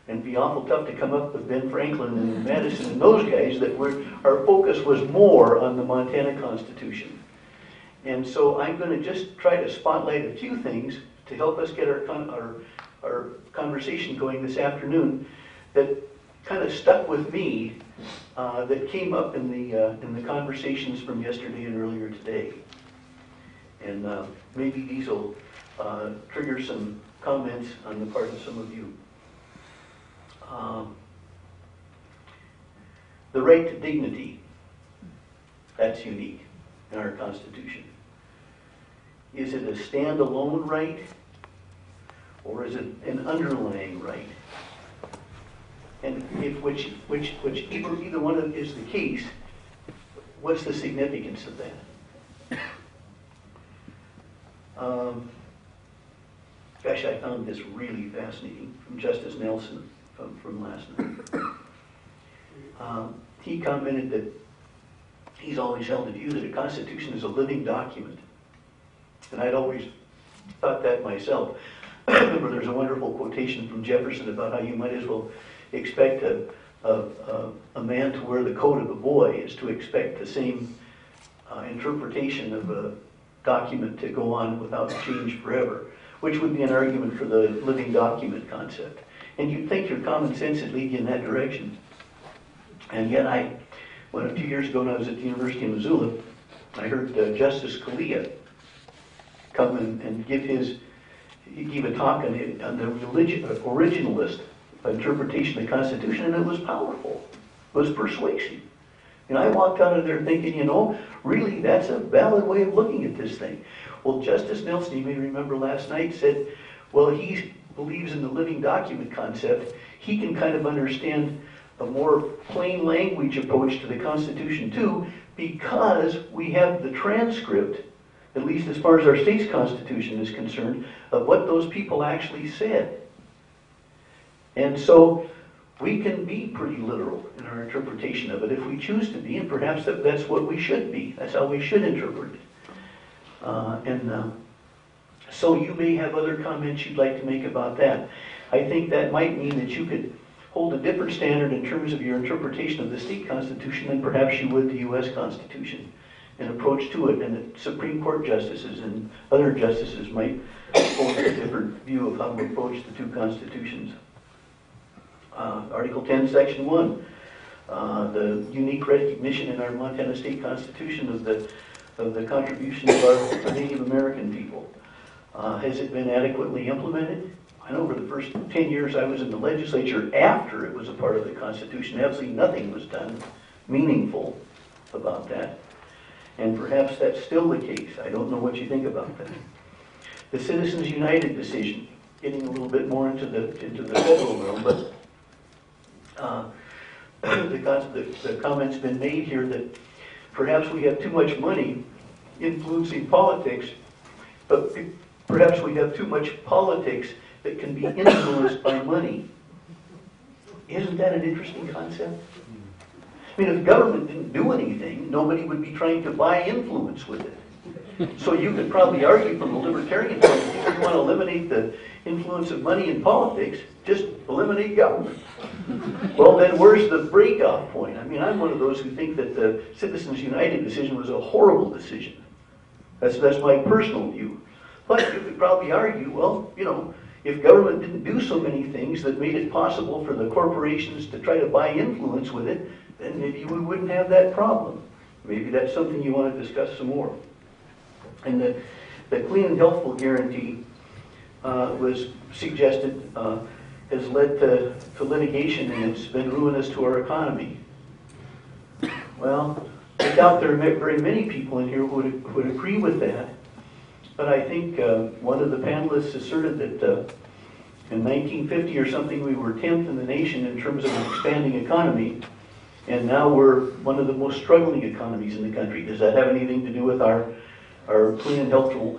and be awful tough to come up with Ben Franklin and Madison and those guys that our focus was more on the Montana Constitution. And so I'm going to just try to spotlight a few things to help us get our conversation going this afternoon that kind of stuck with me, that came up in the conversations from yesterday and earlier today. And maybe these will trigger some comments on the part of some of you. The right to dignity, that's unique in our Constitution. Is it a standalone right, or is it an underlying right? And if either one of is the case, what's the significance of that? Gosh, I found this really fascinating from Justice Nelson from last night. He commented that he's always held the view that a constitution is a living document. And I'd always thought that myself. I remember there's a wonderful quotation from Jefferson about how you might as well expect a man to wear the coat of a boy as to expect the same interpretation of a document to go on without change forever, which would be an argument for the living document concept. And you'd think your common sense would lead you in that direction. And yet when a few years ago when I was at the University of Missoula, I heard Justice Scalia come and give a talk on the originalist interpretation of the Constitution, and it was powerful. It was persuasive. And I walked out of there thinking, really, that's a valid way of looking at this thing. Well, Justice Nelson, you may remember last night, said, well, he believes in the living document concept. He can kind of understand a more plain language approach to the Constitution, too, because we have the transcript, at least as far as our state's Constitution is concerned, of what those people actually said. And so we can be pretty literal in our interpretation of it if we choose to be, and perhaps that's what we should be. That's how we should interpret it. So you may have other comments you'd like to make about that. I think that might mean that you could hold a different standard in terms of your interpretation of the state constitution than perhaps you would the U.S. Constitution, and approach to it. And the Supreme Court justices and other justices might hold a different view of how to approach the two constitutions. Article 10, Section 1, the unique recognition in our Montana State Constitution of the contribution of our Native American people. Has it been adequately implemented? I know over the first 10 years I was in the legislature after it was a part of the Constitution, absolutely nothing was done meaningful about that. And perhaps that's still the case. I don't know what you think about that. The Citizens United decision, getting a little bit more into the federal realm, but the comment's been made here that perhaps we have too much money influencing politics, but perhaps we have too much politics that can be influenced by money. Isn't that an interesting concept? I mean, if government didn't do anything, nobody would be trying to buy influence with it. So you could probably argue from a libertarian point of view, if you want to eliminate the influence of money in politics, just eliminate government. Well, then where's the breakoff point? I mean, I'm one of those who think that the Citizens United decision was a horrible decision. That's my personal view. But you could probably argue, well, if government didn't do so many things that made it possible for the corporations to try to buy influence with it, then maybe we wouldn't have that problem. Maybe that's something you want to discuss some more. And the clean and healthful guarantee was suggested, has led to litigation, and it's been ruinous to our economy. Well, I doubt there are very many people in here who would agree with that. But I think one of the panelists asserted that in 1950 or something we were 10th in the nation in terms of an expanding economy, and now we're one of the most struggling economies in the country. Does that have anything to do with our clean and healthful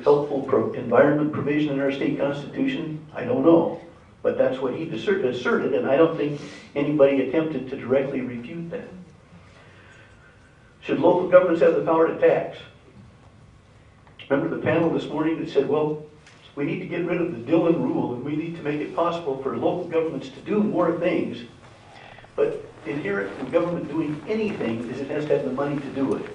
environment provision in our state constitution? I don't know. But that's what he asserted, and I don't think anybody attempted to directly refute that. Should local governments have the power to tax? Remember the panel this morning that said, well, We need to get rid of the Dillon rule, and we need to make it possible for local governments to do more things. But inherent in government doing anything is it has to have the money to do it.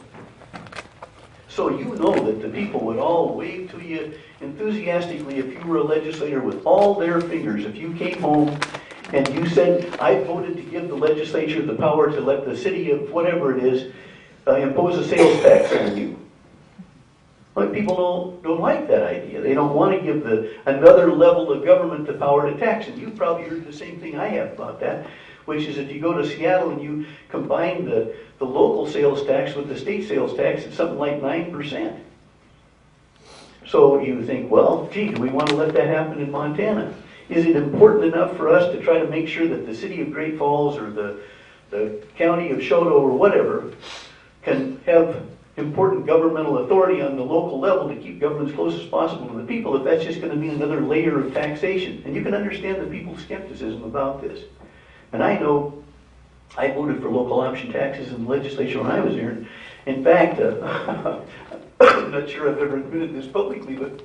So you know that the people would all wave to you enthusiastically if you were a legislator with all their fingers. If you came home and you said, I voted to give the legislature the power to let the city of whatever it is impose a sales tax on you. But people don't like that idea. They don't want to give another level of government the power to tax. And you've probably heard the same thing I have about that, which is if you go to Seattle and you combine the local sales tax with the state sales tax, it's something like 9%. So you think, well, gee, do we want to let that happen in Montana? Is it important enough for us to try to make sure that the city of Great Falls or the county of Choteau or whatever can have important governmental authority on the local level to keep government as close as possible to the people if that's just going to be another layer of taxation? And you can understand the people's skepticism about this. And I know I voted for local option taxes in the legislature when I was here. In fact, I'm not sure I've ever admitted this publicly, but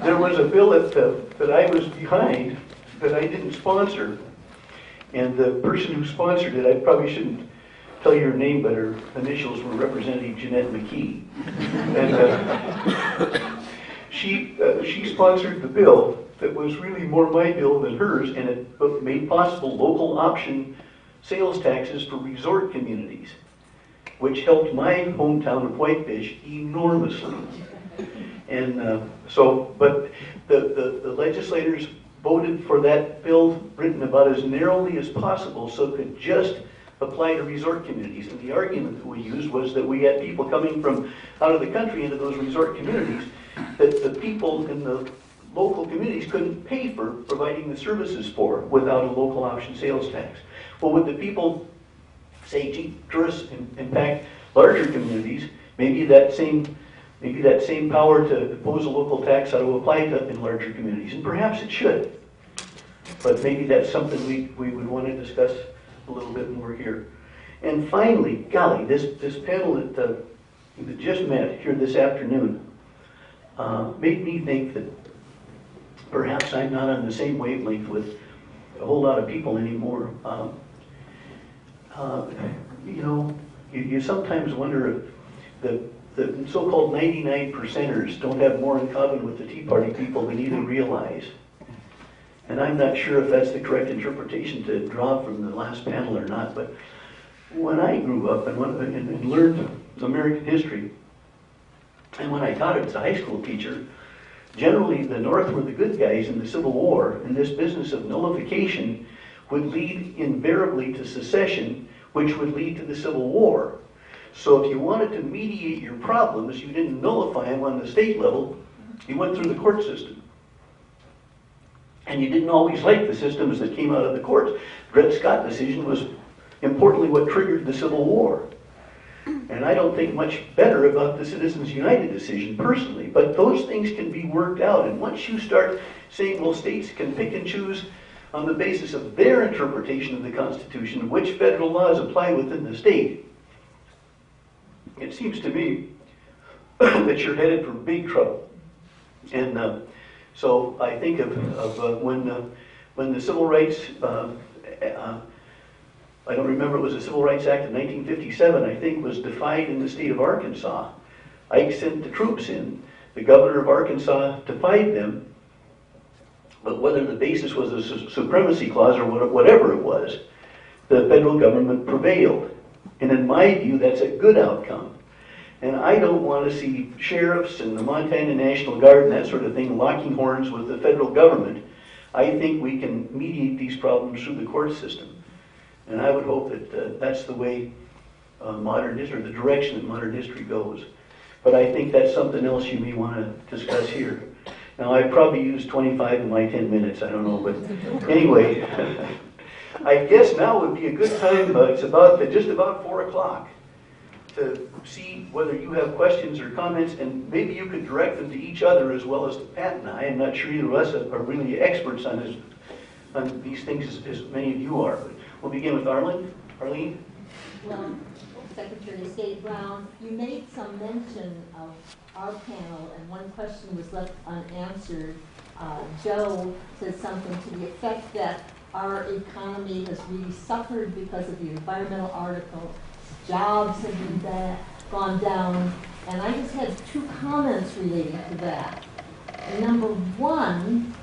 there was a bill that I was behind that I didn't sponsor. And the person who sponsored it, I probably shouldn't tell you her name, but her initials were Representative Jeanette McKee. And she sponsored the bill that was really more my bill than hers, and it made possible local option sales taxes for resort communities, which helped my hometown of Whitefish enormously. And but the legislators voted for that bill written about as narrowly as possible so it could just apply to resort communities. And the argument that we used was that we had people coming from out of the country into those resort communities that the people in the local communities couldn't pay for providing the services for without a local option sales tax. Well, would the people say, gee, tourists impact larger communities, maybe that same power to impose a local tax ought to apply to in larger communities, and perhaps it should. But maybe that's something we would want to discuss a little bit more here. And finally, golly, this panel that just met here this afternoon made me think that perhaps I'm not on the same wavelength with a whole lot of people anymore. You know, you sometimes wonder if the so-called 99%ers don't have more in common with the Tea Party people than even realize. And I'm not sure if that's the correct interpretation to draw from the last panel or not, but when I grew up and learned American history, and when I taught it as a high school teacher, generally the North were the good guys in the Civil War, and this business of nullification would lead invariably to secession, which would lead to the Civil War. So if you wanted to mediate your problems, you didn't nullify them on the state level, you went through the court system. And you didn't always like the systems that came out of the courts. Dred Scott decision was importantly what triggered the Civil War. And I don't think much better about the Citizens United decision personally, but those things can be worked out. And once you start saying, well, states can pick and choose on the basis of their interpretation of the Constitution, which federal laws apply within the state, it seems to me that you're headed for big trouble. And so I think of when the Civil Rights, I don't remember, it was the Civil Rights Act of 1957, I think, was defied in the state of Arkansas. Ike sent the troops in. The governor of Arkansas defied them. But whether the basis was a supremacy clause or whatever it was, the federal government prevailed. And in my view, that's a good outcome. And I don't want to see sheriffs and the Montana National Guard and that sort of thing locking horns with the federal government. I think we can mediate these problems through the court system. And I would hope that that's the way modern history, the direction that modern history goes. But I think that's something else you may want to discuss here. Now, I probably used 25 of my 10 minutes, I don't know, but anyway, I guess now would be a good time, it's just about 4 o'clock, to see whether you have questions or comments, and maybe you could direct them to each other as well as to Pat and I. I'm not sure either of us are really experts on these things as many of you are. But we'll begin with Arlene. Arlene? Well, Secretary of State Brown, you made some mention of our panel, and one question was left unanswered. Joe said something to the effect that our economy has really suffered because of the environmental article. Jobs have been gone down, and I just had two comments relating to that. Number one,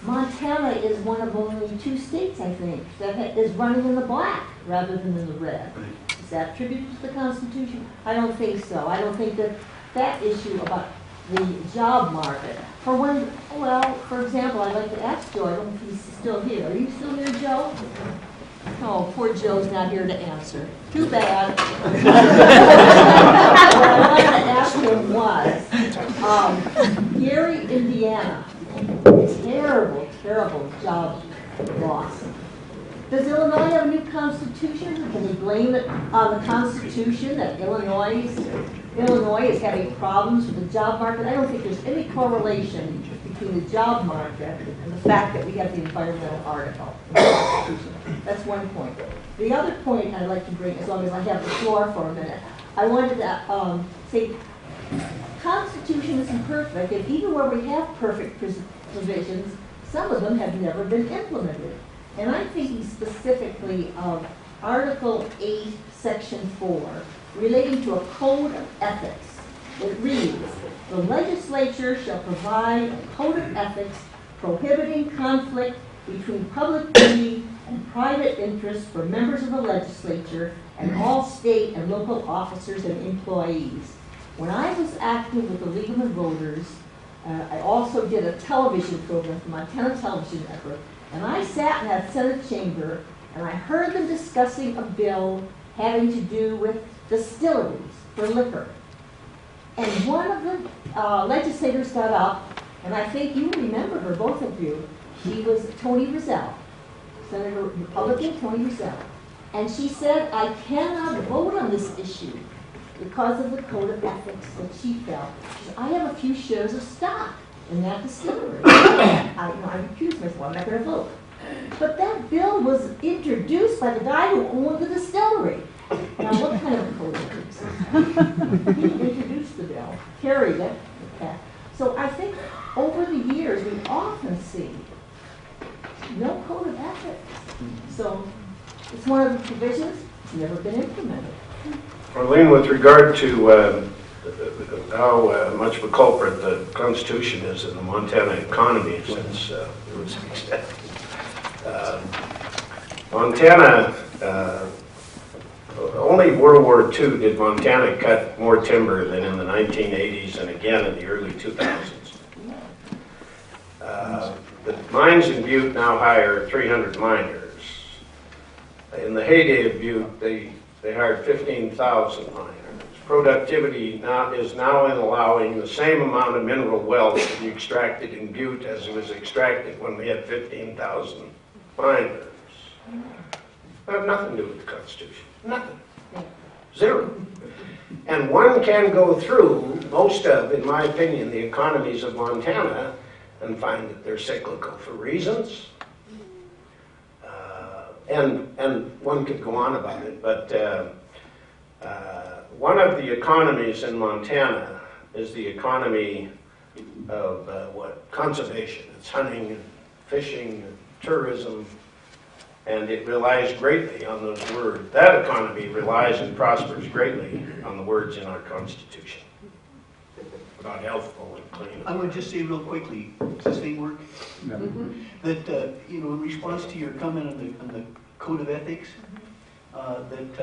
Montana is one of only 2 states, I think, that is running in the black rather than in the red. Is that attributed to the Constitution? I don't think so. I don't think that that issue about the job market. For example, I'd like to ask Joe, I don't know if he's still here. Are you still here, Joe? Oh, poor Joe's not here to answer. Too bad. What I wanted to ask him was, Gary, Indiana, terrible, terrible job loss. Does Illinois have a new constitution? Can we blame it on the Constitution that Illinois is having problems with the job market? I don't think there's any correlation between the job market and the fact that we have the environmental article in the Constitution. That's one point. The other point I'd like to bring, as long as I have the floor for a minute, I wanted to say, Constitution isn't perfect, and even where we have perfect provisions, some of them have never been implemented. And I'm thinking specifically of Article 8, Section 4, relating to a code of ethics. It reads, the legislature shall provide a code of ethics prohibiting conflict between public duty and private interest for members of the legislature and all state and local officers and employees. When I was active with the League of Voters, I also did a television program for Montana Television Network, and I sat in that Senate chamber and I heard them discussing a bill having to do with distilleries for liquor. And one of the legislators got up, and I think you remember her, both of you. She was Tony Rizal, Senator Republican Tony Rizal. And she said, I cannot vote on this issue because of the code of ethics that she felt. She said, I have a few shares of stock in that distillery. I recused myself, I'm not going to vote. But that bill was introduced by the guy who owned the distillery. Now, what kind of a code of ethics? He introduced the bill, carried it. Okay. So I think over the years, we often see no code of ethics. So it's one of the provisions, it's never been implemented. Arlene, with regard to how much of a culprit the Constitution is in the Montana economy since it was extended. Montana, only World War II did Montana cut more timber than in the 1980s and again in the early 2000s. The mines in Butte now hire 300 miners. In the heyday of Butte, they hired 15,000 miners. Productivity is now in allowing the same amount of mineral wealth to be extracted in Butte as it was extracted when we had 15,000 miners. That have nothing to do with the Constitution. Nothing. Zero. And one can go through most of, in my opinion, the economies of Montana and find that they're cyclical for reasons. And one could go on about it, but one of the economies in Montana is the economy of conservation. It's hunting, and fishing, and tourism, and it relies greatly on those words. That economy relies and prospers greatly on the words in our Constitution about healthful and clean. I would just say real quickly, does this thing work? Yeah. That, in response to your comment on the code of ethics, that